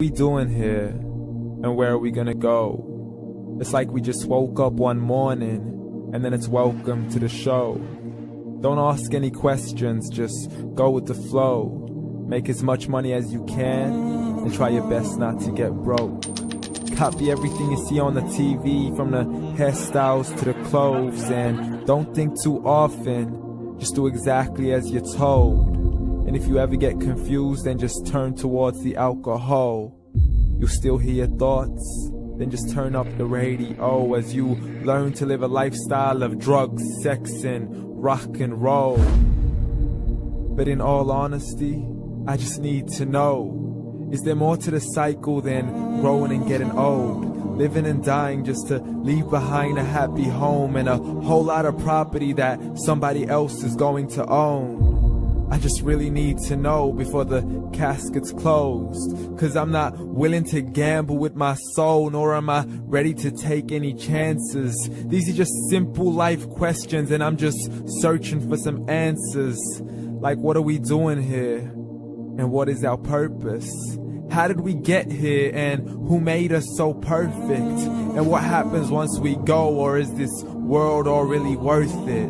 we doing here and where are we gonna go? It's like we just woke up one morning and then it's welcome to the show. Don't ask any questions, just go with the flow. Make as much money as you can and try your best not to get broke. Copy everything you see on the TV, from the hairstyles to the clothes, and don't think too often, just do exactly as you're told. And if you ever get confused, then just turn towards the alcohol. You'll still hear your thoughts, then just turn up the radio as you learn to live a lifestyle of drugs, sex, and rock and roll. But in all honesty, I just need to know, is there more to the cycle than growing and getting old? Living and dying just to leave behind a happy home and a whole lot of property that somebody else is going to own. I just really need to know before the casket's closed, 'cause I'm not willing to gamble with my soul, nor am I ready to take any chances. These are just simple life questions and I'm just searching for some answers. Like, what are we doing here? And what is our purpose? How did we get here, and who made us so perfect? And what happens once we go, or is this world all really worth it?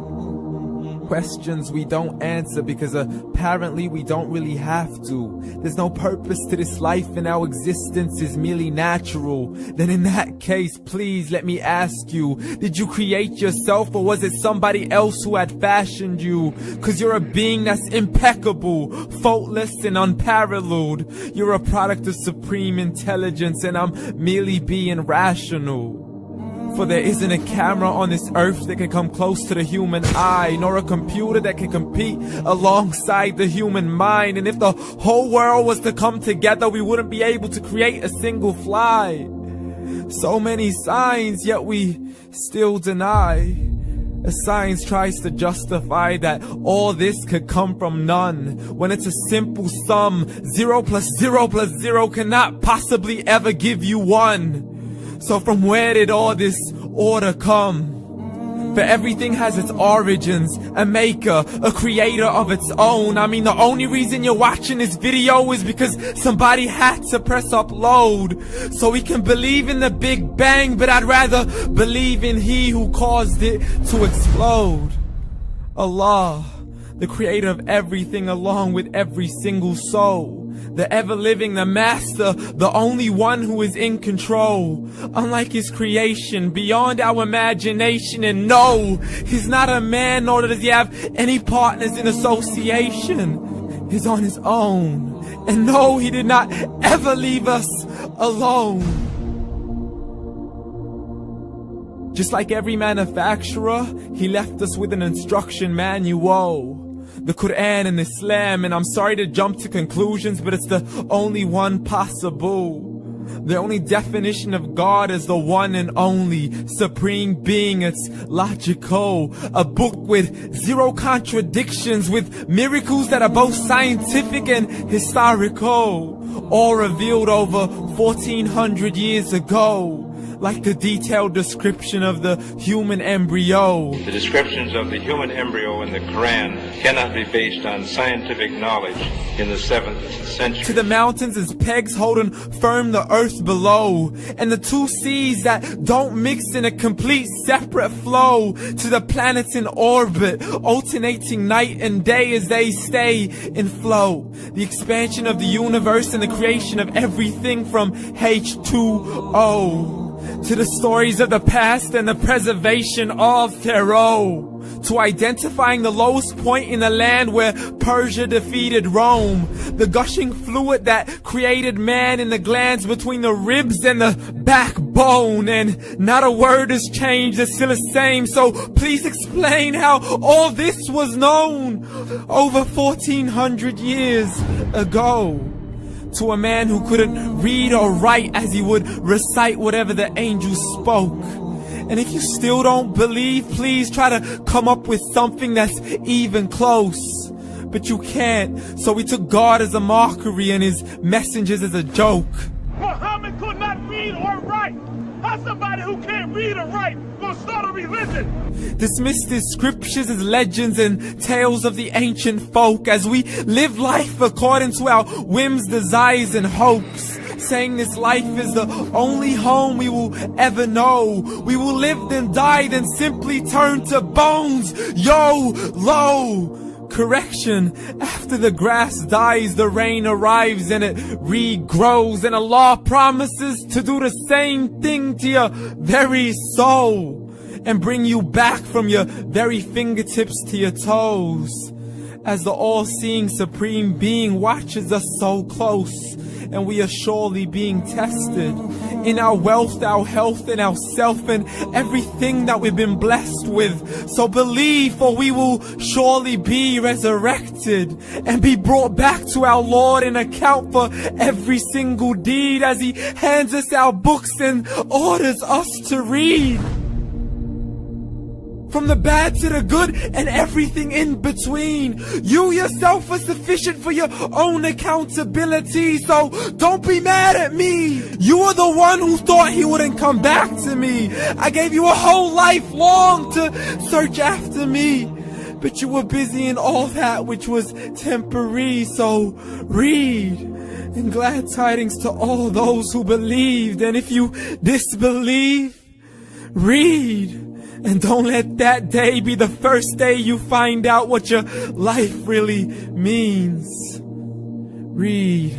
Questions we don't answer because apparently we don't really have to. There's no purpose to this life and our existence is merely natural. Then in that case, please let me ask you, did you create yourself, or was it somebody else who had fashioned you? 'Cause you're a being that's impeccable, faultless and unparalleled. You're a product of supreme intelligence and I'm merely being rational. For there isn't a camera on this earth that can come close to the human eye, nor a computer that can compete alongside the human mind. And if the whole world was to come together, we wouldn't be able to create a single fly. So many signs, yet we still deny. As science tries to justify that all this could come from none, when it's a simple sum. 0 plus 0 plus 0 cannot possibly ever give you 1. So from where did all this order come? For everything has its origins, a maker, a creator of its own. I mean, the only reason you're watching this video is because somebody had to press upload. So we can believe in the Big Bang, but I'd rather believe in He who caused it to explode. Allah, the creator of everything along with every single soul. The ever-living, the master, the only one who is in control. Unlike his creation, beyond our imagination. And no, he's not a man, nor does he have any partners in association. He's on his own. And no, he did not ever leave us alone. Just like every manufacturer, he left us with an instruction manual. The Quran and Islam, and I'm sorry to jump to conclusions, but it's the only one possible. The only definition of God is the one and only supreme being. It's logical, a book with 0 contradictions, with miracles that are both scientific and historical, all revealed over 1400 years ago. Like the detailed description of the human embryo. The descriptions of the human embryo in the Quran cannot be based on scientific knowledge in the 7th century. To the mountains as pegs holding firm the earth below, and the 2 seas that don't mix in a complete separate flow. To the planets in orbit, alternating night and day as they stay in flow. The expansion of the universe and the creation of everything from H2O. To the stories of the past and the preservation of Pharaoh. To identifying the lowest point in the land where Persia defeated Rome. The gushing fluid that created man in the glands between the ribs and the backbone. And not a word has changed, it's still the same. So please explain how all this was known over 1400 years ago. To a man who couldn't read or write, as he would recite whatever the angels spoke. And if you still don't believe, please try to come up with something that's even close. But you can't, so we took God as a mockery and his messengers as a joke. Muhammad could not read or write. How somebody who can't read or write gonna start a religion? Dismiss his scriptures as legends and tales of the ancient folk, as we live life according to our whims, desires and hopes. saying this life is the only home we will ever know. We will live then die, then simply turn to bones. YOLO! Correction, after the grass dies, the rain arrives and it regrows, and Allah promises to do the same thing to your very soul and bring you back from your very fingertips to your toes, as the all-seeing supreme being watches us so close, and we are surely being tested in our wealth, our health, and our self, and everything that we've been blessed with. So believe, for we will surely be resurrected and be brought back to our Lord and account for every single deed, as He hands us our books and orders us to read. From the bad to the good and everything in between. You yourself are sufficient for your own accountability, so don't be mad at me. You are the one who thought He wouldn't come back to me. I gave you a whole life long to search after me, but you were busy in all that which was temporary. So read, and glad tidings to all those who believed. And if you disbelieve, read. And don't let that day be the first day you find out what your life really means. Read.